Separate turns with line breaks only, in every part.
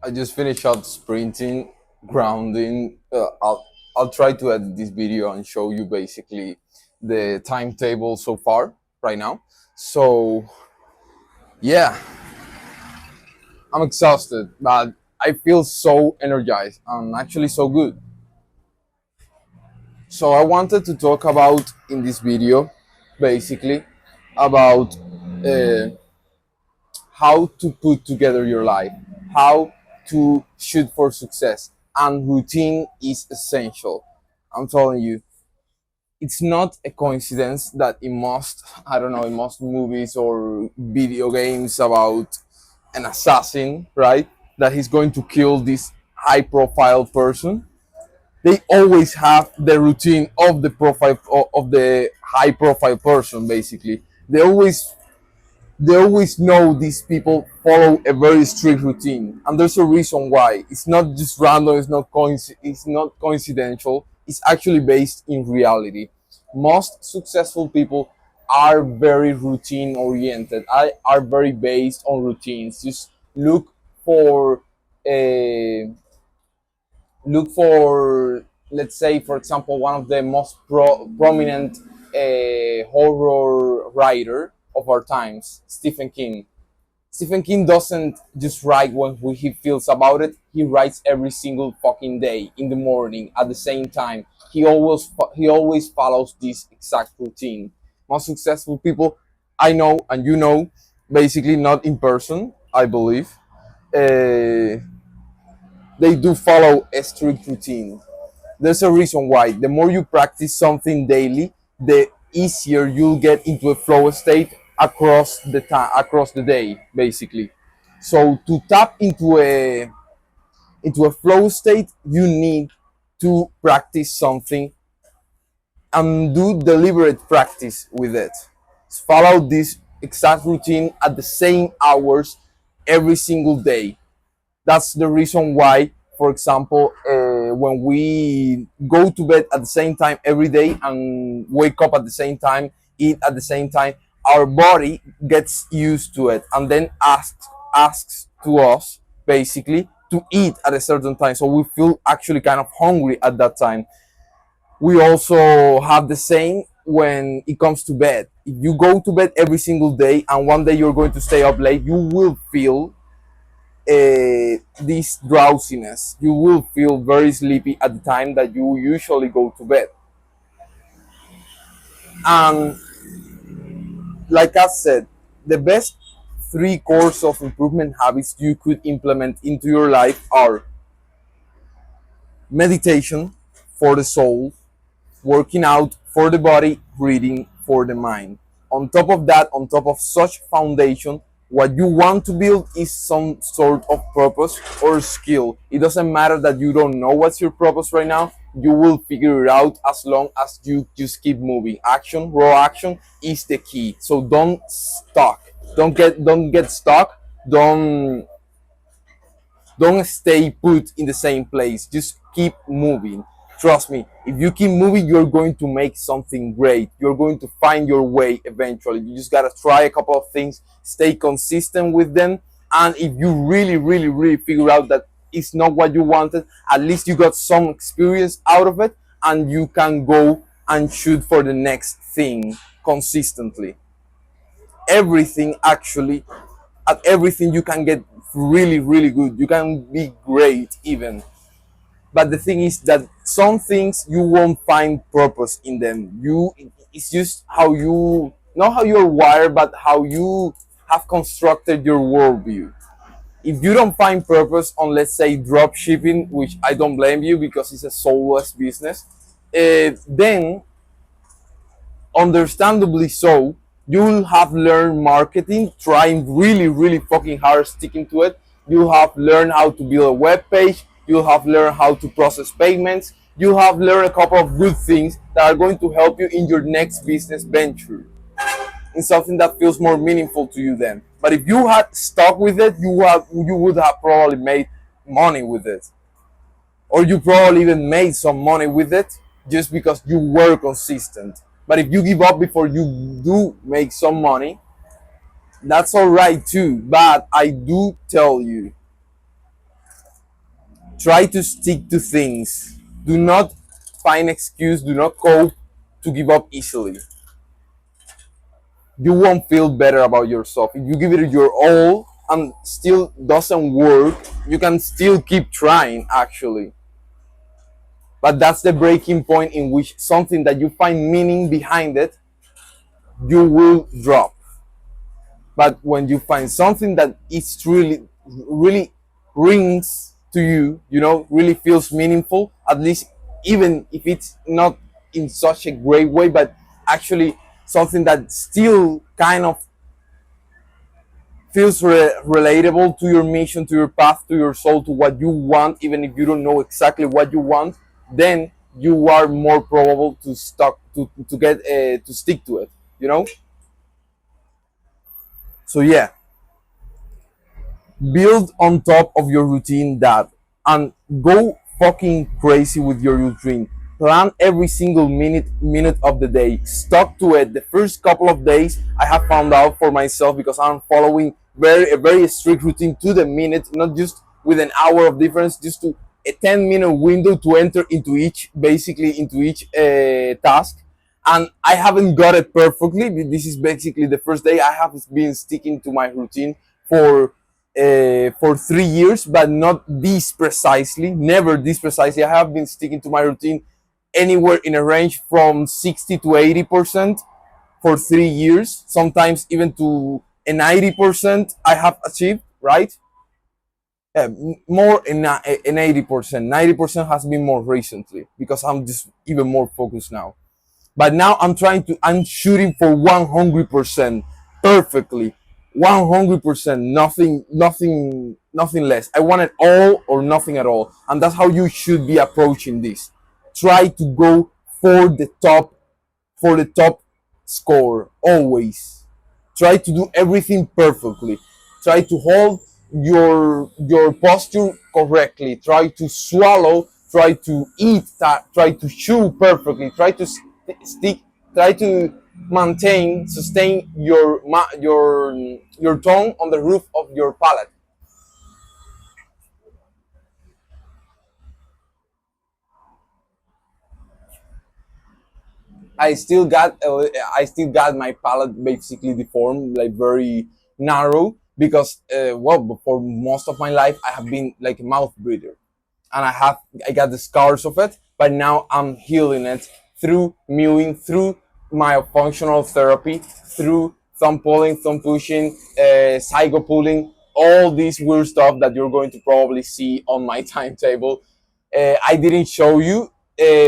I just finished up sprinting, grounding. I'll try to edit this video and show you basically the timetable so far right now. So yeah, I'm exhausted, but I feel so energized and actually so good. So I wanted to talk about in this video basically about uh, how to put together your life, how to shoot for success, and routine is essential. I'm telling you, it's not a coincidence that in most, I don't know, in most movies or video games about an assassin, right, that he's going to kill this high profile person. They always have the routine of the profile of the high profile person. Basically, they always know these people follow a very strict routine, and there's a reason why. It's not just random. It's not coincidental. It's actually based in reality. Most successful people are very routine oriented. Are very based on routines. Just for a look for, let's say, for example, one of the most prominent horror writer of our times, Stephen King. Stephen King doesn't just write when he feels about it. He writes every single fucking day in the morning at the same time. He always follows this exact routine. Most successful people I know, and you know, basically not in person, I believe. Uh, they do follow a strict routine. There's a reason why. The more you practice something daily, the easier you'll get into a flow state across the time, across the day, basically. So to tap into a flow state, you need to practice something and do deliberate practice with it. Follow this exact routine at the same hours every single day. That's the reason why, for example, when we go to bed at the same time every day and wake up at the same time, eat at the same time, our body gets used to it and then asks to us basically to eat at a certain time. So we feel actually kind of hungry at that time. We also have the same when it comes to bed. If you go to bed every single day and one day you're going to stay up late, you will feel this drowsiness. You will feel very sleepy at the time that you usually go to bed. And like I said, the best three course of improvement habits you could implement into your life are meditation for the soul, working out for the body, reading for the mind. On top of that, on top of such foundation, what you want to build is some sort of purpose or skill. It doesn't matter that you don't know what's your purpose right now. You will figure it out as long as you just keep moving. Action, raw action is the key. So don't stuck. Don't get stuck. Don't stay put in the same place. Just keep moving. Trust me, if you keep moving, you're going to make something great. You're going to find your way eventually. You just gotta try a couple of things, stay consistent with them, and if you really, really, really figure out that it's not what you wanted, at least you got some experience out of it, and you can go and shoot for the next thing consistently. Everything actually, at everything you can get really, really good. You can be great even. But the thing is that some things you won't find purpose in them. It's just how you, not how you're wired, but how you have constructed your worldview. If you don't find purpose on, let's say, drop shipping, which I don't blame you because it's a soulless business, then understandably so, you will have learned marketing, trying really, really fucking hard, sticking to it. You'll have learned how to build a web page. You'll have learned how to process payments. You'll have learned a couple of good things that are going to help you in your next business venture, in something that feels more meaningful to you then. But if you had stuck with it, you would have probably made money with it. Or you probably even made some money with it just because you were consistent. But if you give up before you do make some money, that's all right too. But I do tell you, Try to stick to things. Do not find excuse, do not cope to give up easily. You won't feel better about yourself. If you give it your all and still doesn't work, you can still keep trying actually. But that's the breaking point in which something that you find meaning behind it, you will drop. But when you find something that is really rings to you, you know, really feels meaningful, at least even if it's not in such a great way, but actually something that still kind of feels relatable to your mission, to your path, to your soul, to what you want, even if you don't know exactly what you want, then you are more probable to stick to it, you know. So yeah, build on top of your routine that, and go fucking crazy with your routine. Plan every single minute of the day. Stuck to it. The first couple of days I have found out for myself, because I'm following a very strict routine to the minute, not just with an hour of difference, just to a 10-minute window to enter into each, basically into each task. And I haven't got it perfectly. This is basically the first day. I have been sticking to my routine for 3 years, but not this precisely, never this precisely. I have been sticking to my routine anywhere in a range from 60 to 80% for 3 years, sometimes even to a 90% I have achieved, right? More in 80%. 90% has been more recently because I'm just even more focused now. But now I'm shooting for 100% perfectly. 100%, nothing less. I want it all or nothing at all. And that's how you should be approaching this. Try to go for the top, for the top score always. Try to do everything perfectly. Try to hold your posture correctly. Try to swallow. Try to eat. Try to chew perfectly. Try to stick. Try to sustain your tongue on the roof of your palate. I still got my palate basically deformed, like very narrow, because well, for most of my life I have been like a mouth breather, and I got the scars of it, but now I'm healing it through mewing, through my functional therapy, through thumb pulling, thumb pushing, psycho pulling, all this weird stuff that you're going to probably see on my timetable. I didn't show you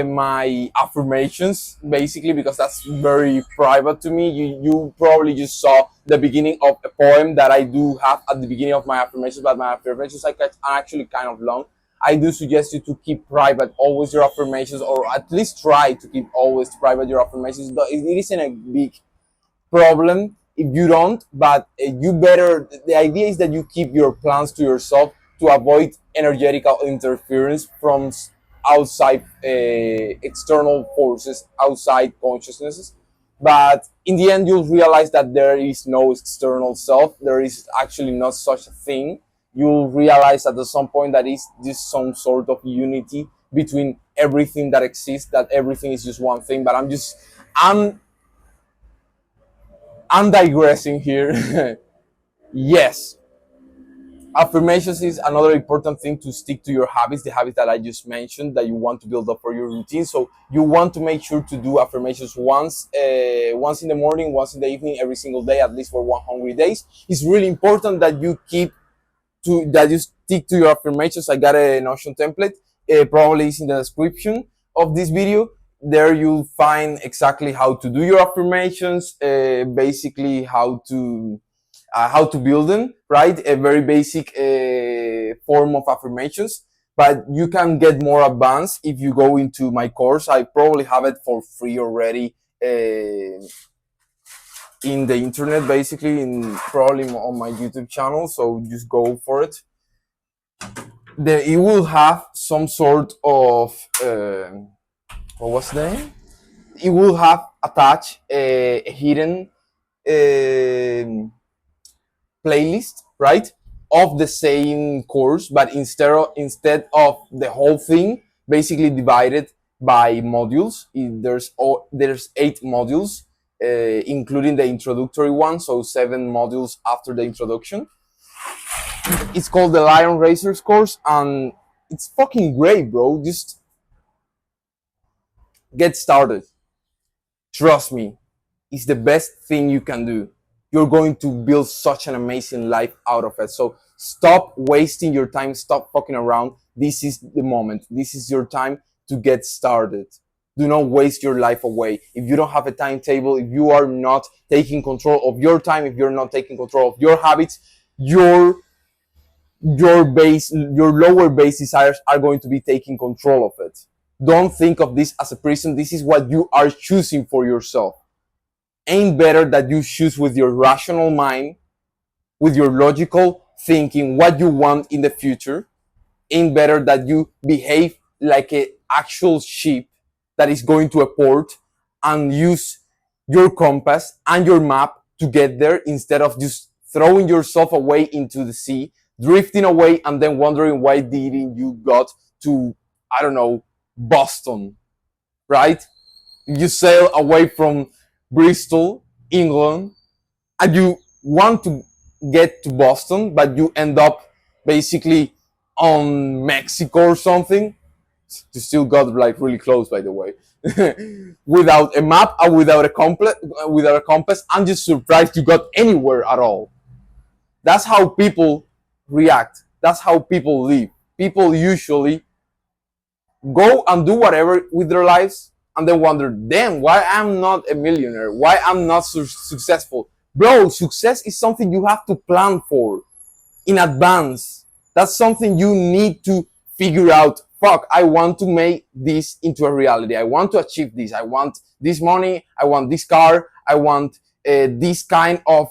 my affirmations basically because that's very private to me. You probably just saw the beginning of a poem that I do have at the beginning of my affirmations, but my affirmations are actually kind of long. I do suggest you to keep private always your affirmations, or at least try to keep always private your affirmations. It isn't a big problem if you don't, but you better. The idea is that you keep your plans to yourself to avoid energetical interference from outside external forces, outside consciousnesses. But in the end, you'll realize that there is no external self. There is actually not such a thing. You'll realize at some point that is just some sort of unity between everything that exists, that everything is just one thing. But I'm I'm digressing here. Yes, affirmations is another important thing to stick to your habits, the habits that I just mentioned that you want to build up for your routine. So you want to make sure to do affirmations once in the morning, once in the evening, every single day, at least for 100 days. It's really important that you stick to your affirmations. I got a Notion template, probably is in the description of this video. There you'll find exactly how to do your affirmations, basically how to build them, right? A very basic form of affirmations, but you can get more advanced if you go into my course. I probably have it for free already in the internet, basically, in probably on my YouTube channel. So just go for it. Then it will have some sort of what was the name? It will have attached a hidden playlist, right, of the same course, but instead of the whole thing basically divided by modules. There's 8 modules, including the introductory one, so 7 modules after the introduction. It's called the Lion Racers course, and it's fucking great, bro. Just get started. Trust me, it's the best thing you can do. You're going to build such an amazing life out of it. So stop wasting your time. Stop fucking around. This is the moment. This is your time to get started. Do not waste your life away. If you don't have a timetable, if you are not taking control of your time, if you're not taking control of your habits, your lower base desires are going to be taking control of it. Don't think of this as a prison. This is what you are choosing for yourself. Ain't better that you choose with your rational mind, with your logical thinking, what you want in the future. Ain't better that you behave like an actual sheep that is going to a port and use your compass and your map to get there, instead of just throwing yourself away into the sea, drifting away, and then wondering why didn't you got to, I don't know, Boston, right? You sail away from Bristol, England, and you want to get to Boston, but you end up basically on Mexico or something. You still got like really close, by the way, without a map and without a compass, I'm just surprised you got anywhere at all. That's how people react. That's how people live. People usually go and do whatever with their lives and then wonder, damn, why I'm not a millionaire? Why I'm not successful? Bro, success is something you have to plan for in advance. That's something you need to figure out. Fuck, I want to make this into a reality. I want to achieve this. I want this money. I want this car. I want this kind of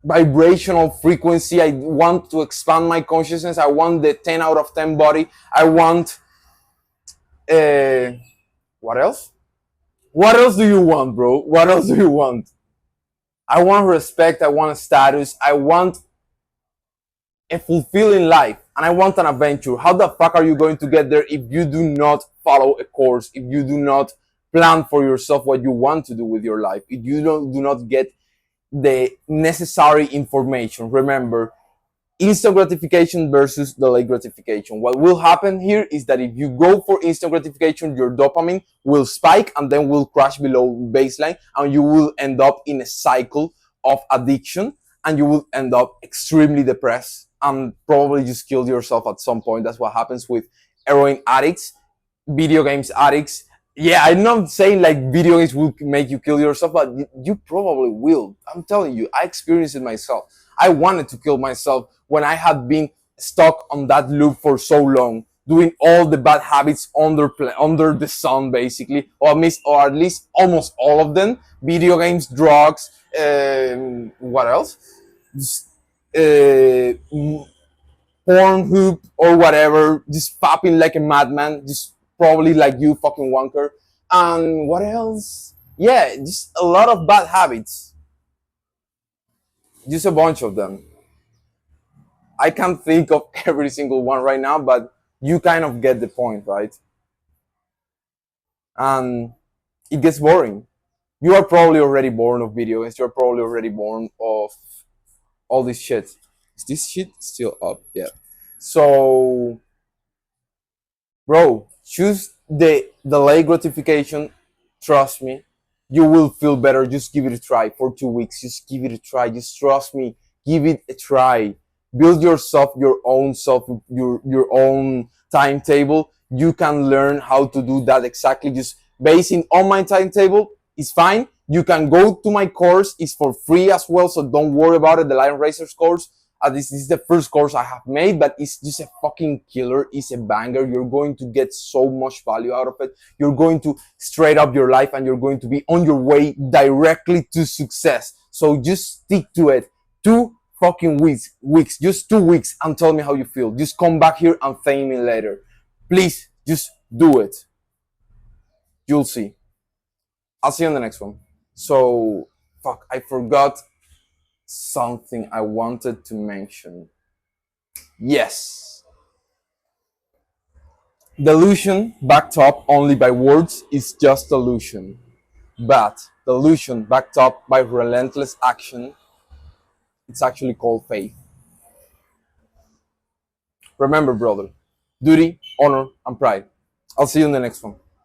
vibrational frequency. I want to expand my consciousness. I want the 10 out of 10 body. I want what else? What else do you want, bro? What else do you want? I want respect. I want status. I want a fulfilling life, and I want an adventure. How the fuck are you going to get there if you do not follow a course, if you do not plan for yourself what you want to do with your life, if you do not get the necessary information? Remember, instant gratification versus delayed gratification. What will happen here is that if you go for instant gratification, your dopamine will spike and then will crash below baseline, and you will end up in a cycle of addiction, and you will end up extremely depressed and probably just kill yourself at some point. That's what happens with heroin addicts, video games addicts. Yeah, I'm not saying like video games will make you kill yourself, but you probably will. I'm telling you, I experienced it myself. I wanted to kill myself when I had been stuck on that loop for so long, doing all the bad habits under the sun, basically, or at least almost all of them. Video games, drugs, what else? Just, Pornhub or whatever, just popping like a madman, just probably like you, fucking wanker. And what else? Yeah, just a lot of bad habits. Just a bunch of them. I can't think of every single one right now, but you kind of get the point, right? And it gets boring. You are probably already bored of video games. You're probably already bored of all this shit. Is this shit still up? Yeah. So, bro, choose the delay gratification. Trust me, you will feel better. Just give it a try for 2 weeks. Just give it a try. Just trust me. Give it a try. Build yourself your own your own timetable. You can learn how to do that exactly. Just basing on my timetable is fine. You can go to my course. It's for free as well, so don't worry about it. The Lion Racers course. This is the first course I have made, but it's just a fucking killer. It's a banger. You're going to get so much value out of it. You're going to straight up your life, and you're going to be on your way directly to success. So just stick to it. 2 fucking weeks, just 2 weeks, and tell me how you feel. Just come back here and thank me later. Please, just do it. You'll see. I'll see you on the next one. So, fuck, I forgot something I wanted to mention. Yes, delusion backed up only by words is just delusion. But delusion backed up by relentless action, it's actually called faith. Remember, brother, duty, honor, and pride. I'll see you in the next one.